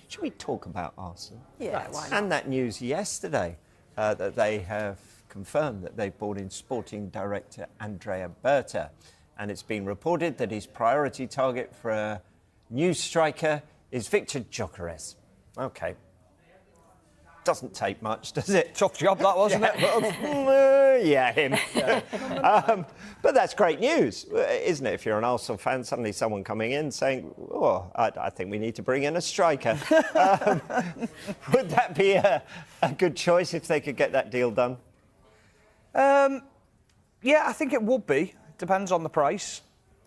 Should we talk about Arsenal? Yeah, why not? And that news yesterday that they have confirmed that they've brought in sporting director Andrea Berta. And it's been reported that his priority target for a new striker is Viktor Gyökeres. OK. Doesn't take much, does it? Tough job, that, wasn't it? Yeah, him. But that's great news, isn't it? If you're an Arsenal fan, suddenly someone coming in saying, oh, I think we need to bring in a striker. Would that be a good choice if they could get that deal done? Yeah, I think it would be. Depends on the price.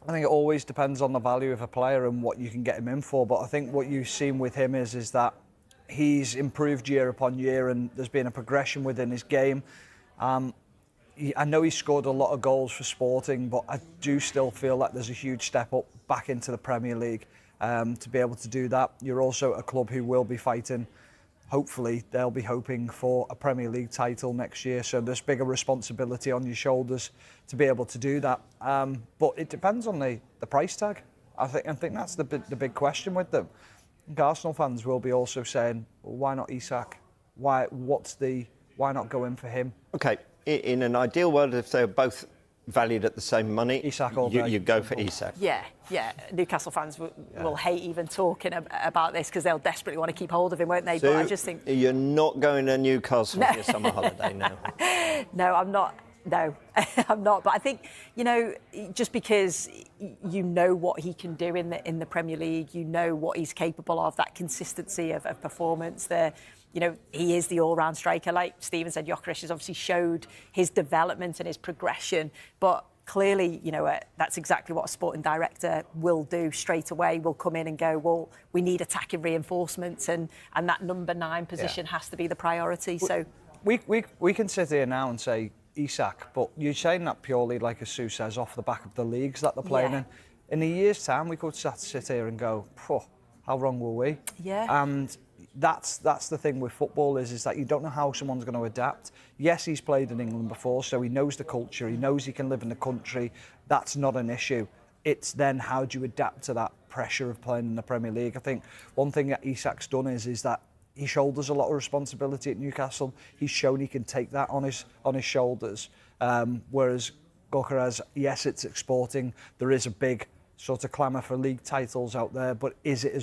I think it always depends on the value of a player and what you can get him in for. But I think what you've seen with him is that he's improved year upon year and there's been a progression within his game. I know he scored a lot of goals for Sporting, but I do still feel like there's a huge step up back into the Premier League to be able to do that. You're also a club who will be fighting. Hopefully, they'll be hoping for a Premier League title next year, so there's bigger responsibility on your shoulders to be able to do that. But it depends on the price tag. I think that's the big question with them. I think Arsenal fans will be also saying, well, why not Isak? Why not go in for him? OK, in an ideal world, if they're both valued at the same money, Isak all day. You go for Isak. Yeah. Newcastle fans will hate even talking about this because they'll desperately want to keep hold of him, won't they? So but I just think... You're not going to Newcastle for your summer holiday now? No, I'm not. No, I'm not. But I think, just because you know what he can do in the Premier League, you know what he's capable of, that consistency of performance there. He is the all-round striker. Like Stephen said, Gyökeres has obviously showed his development and his progression. But clearly, that's exactly what a sporting director will do straight away. Will come in and go, well, we need attacking reinforcements, and that number 9 position has to be the priority. So we can sit here now and say Isak, but you're saying that purely, like as Sue says, off the back of the leagues that they're playing in. In a year's time, we could sit here and go, how wrong were we? Yeah. And that's the thing with football is that you don't know how someone's going to adapt. Yes, he's played in England before, so he knows the culture. He knows he can live in the country. That's not an issue. It's then how do you adapt to that pressure of playing in the Premier League? I think one thing that Isak's done is that he shoulders a lot of responsibility at Newcastle. He's shown he can take that on his shoulders. Whereas Gyökeres, yes, it's exporting. There is a big sort of clamour for league titles out there, but is it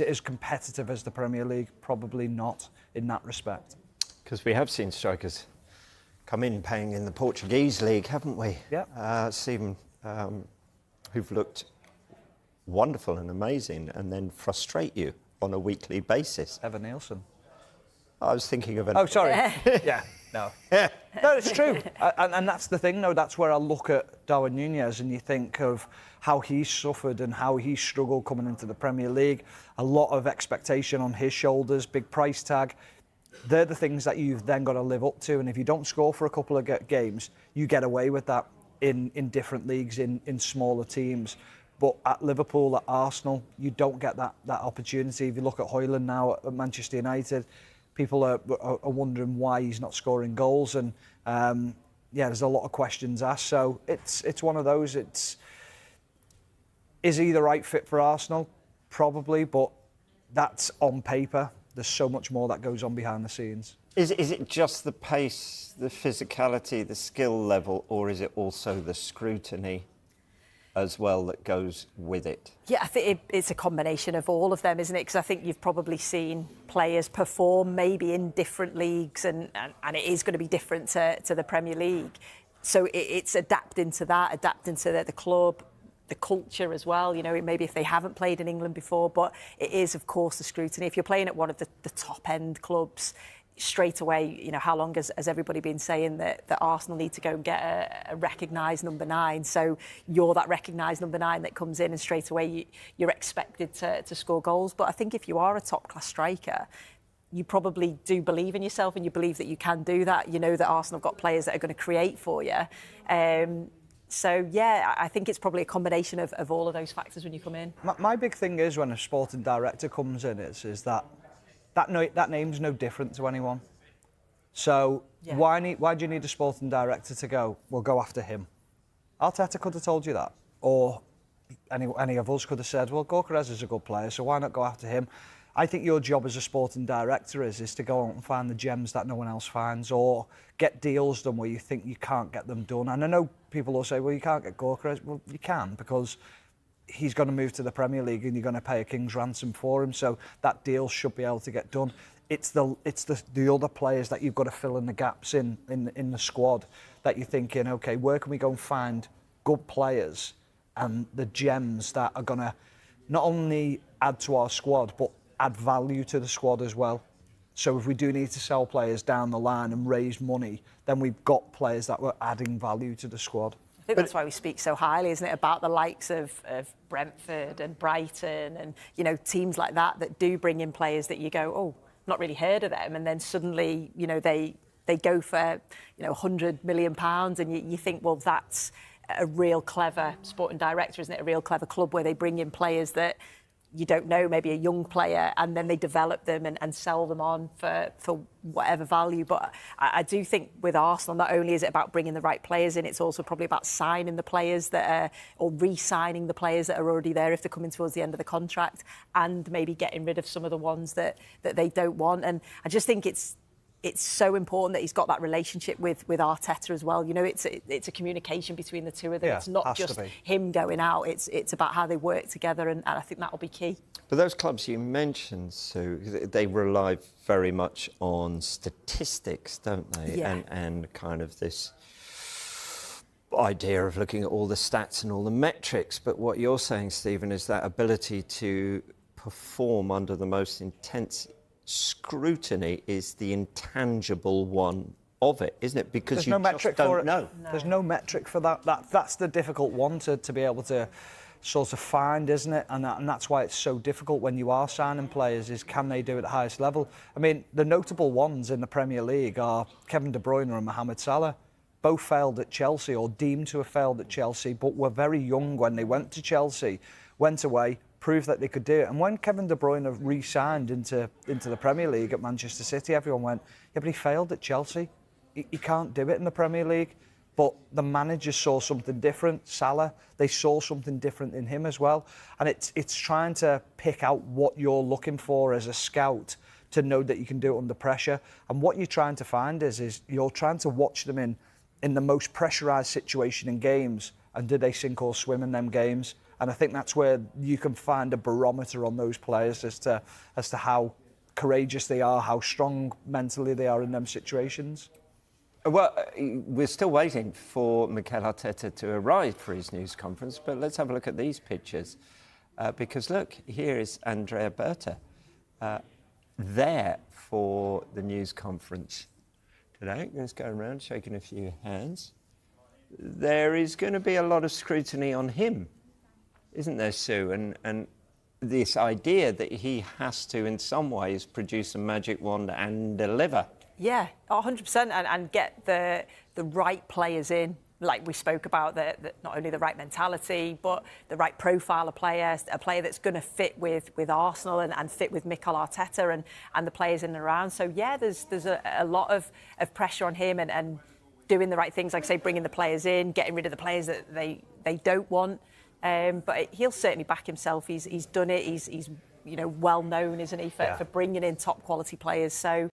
as competitive as the Premier League? Probably not in that respect. Because we have seen strikers come in paying in the Portuguese league, haven't we? Yeah. Stephen, who've looked wonderful and amazing and then frustrate you on a weekly basis. Evan Nielsen. I was thinking of an... Oh, sorry. Yeah, no. No, it's true. And that's the thing, though. That's where I look at Darwin Núñez and you think of how he's suffered and how he struggled coming into the Premier League. A lot of expectation on his shoulders, big price tag. They're the things that you've then got to live up to. And if you don't score for a couple of games, you get away with that in different leagues, in smaller teams. But at Liverpool, at Arsenal, you don't get that opportunity. If you look at Højlund now at Manchester United, people are wondering why he's not scoring goals. And, there's a lot of questions asked. So it's one of those. Is he the right fit for Arsenal? Probably, but that's on paper. There's so much more that goes on behind the scenes. Is it just the pace, the physicality, the skill level, or is it also the scrutiny as well that goes with it? Yeah, I think it's a combination of all of them, isn't it? Because I think you've probably seen players perform maybe in different leagues and it is going to be different to the Premier League. So it's adapting to that, adapting to the club, the culture as well. Maybe if they haven't played in England before, but it is, of course, the scrutiny. If you're playing at one of the top-end clubs, straight away, how long has everybody been saying that Arsenal need to go and get a recognised number 9? So you're that recognised number 9 that comes in and straight away you're expected to score goals. But I think if you are a top-class striker, you probably do believe in yourself and you believe that you can do that. You know that Arsenal have got players that are going to create for you. So, yeah, I think it's probably a combination of all of those factors when you come in. My big thing is when a sporting director comes in is that name's no different to anyone. So why do you need a sporting director to go, well, go after him? Arteta could have told you that. Or any of us could have said, well, Gyökeres is a good player, so why not go after him? I think your job as a sporting director is to go out and find the gems that no one else finds, or get deals done where you think you can't get them done. And I know people will say, well, you can't get Gyökeres. Well, you can, because he's going to move to the Premier League and you're going to pay a king's ransom for him. So that deal should be able to get done. It's the other players that you've got to fill in the gaps in the squad that you're thinking, okay, where can we go and find good players and the gems that are going to not only add to our squad, but add value to the squad as well. So if we do need to sell players down the line and raise money, then we've got players that were adding value to the squad. I think that's why we speak so highly, isn't it, about the likes of Brentford and Brighton and, you know, teams like that do bring in players that you go, oh, not really heard of them, and then suddenly, you know, they go for, you know, £100 million, and you think, well, that's a real clever sporting director, isn't it? A real clever club where they bring in players that you don't know, maybe a young player, and then they develop them and sell them on for whatever value. But I do think with Arsenal, not only is it about bringing the right players in, it's also probably about signing the players that are, or re-signing the players that are already there if they're coming towards the end of the contract, and maybe getting rid of some of the ones that they don't want. And I just think it's so important that he's got that relationship with Arteta as well. You know, it's a communication between the two of them. Yeah, it's not just him going out. It's about how they work together, and I think that will be key. But those clubs you mentioned, Sue, they rely very much on statistics, don't they? Yeah. And kind of this idea of looking at all the stats and all the metrics. But what you're saying, Stephen, is that ability to perform under the most intense scrutiny is the intangible one of it, isn't it? Because there's you no just metric don't for it. know. No. There's no metric for that. That's the difficult one to be able to sort of find, isn't it? And that's why it's so difficult when you are signing players, is can they do it at the highest level? I mean, the notable ones in the Premier League are Kevin De Bruyne and Mohamed Salah. Both failed at Chelsea, or deemed to have failed at Chelsea, but were very young when they went to Chelsea, went away, proved that they could do it. And when Kevin De Bruyne re-signed into the Premier League at Manchester City, everyone went, yeah, but he failed at Chelsea. He can't do it in the Premier League. But the managers saw something different. Salah, they saw something different in him as well. And it's trying to pick out what you're looking for as a scout to know that you can do it under pressure. And what you're trying to find is you're trying to watch them in the most pressurised situation in games, and do they sink or swim in them games? And I think that's where you can find a barometer on those players as to how courageous they are, how strong mentally they are in them situations. Well, we're still waiting for Mikel Arteta to arrive for his news conference, but let's have a look at these pictures. Because look, here is Andrea Berta there for the news conference today. Let's go around shaking a few hands. There is going to be a lot of scrutiny on him, isn't there, Sue? And this idea that he has to, in some ways, produce a magic wand and deliver. Yeah, 100%, and get the right players in. Like we spoke about, not only the right mentality, but the right profile of player, a player that's going to fit with Arsenal and fit with Mikel Arteta and the players in and around. So, yeah, there's a lot of pressure on him and doing the right things, like I say, bringing the players in, getting rid of the players that they don't want. But he'll certainly back himself. He's done it. He's well known, isn't he, for bringing in top quality players. So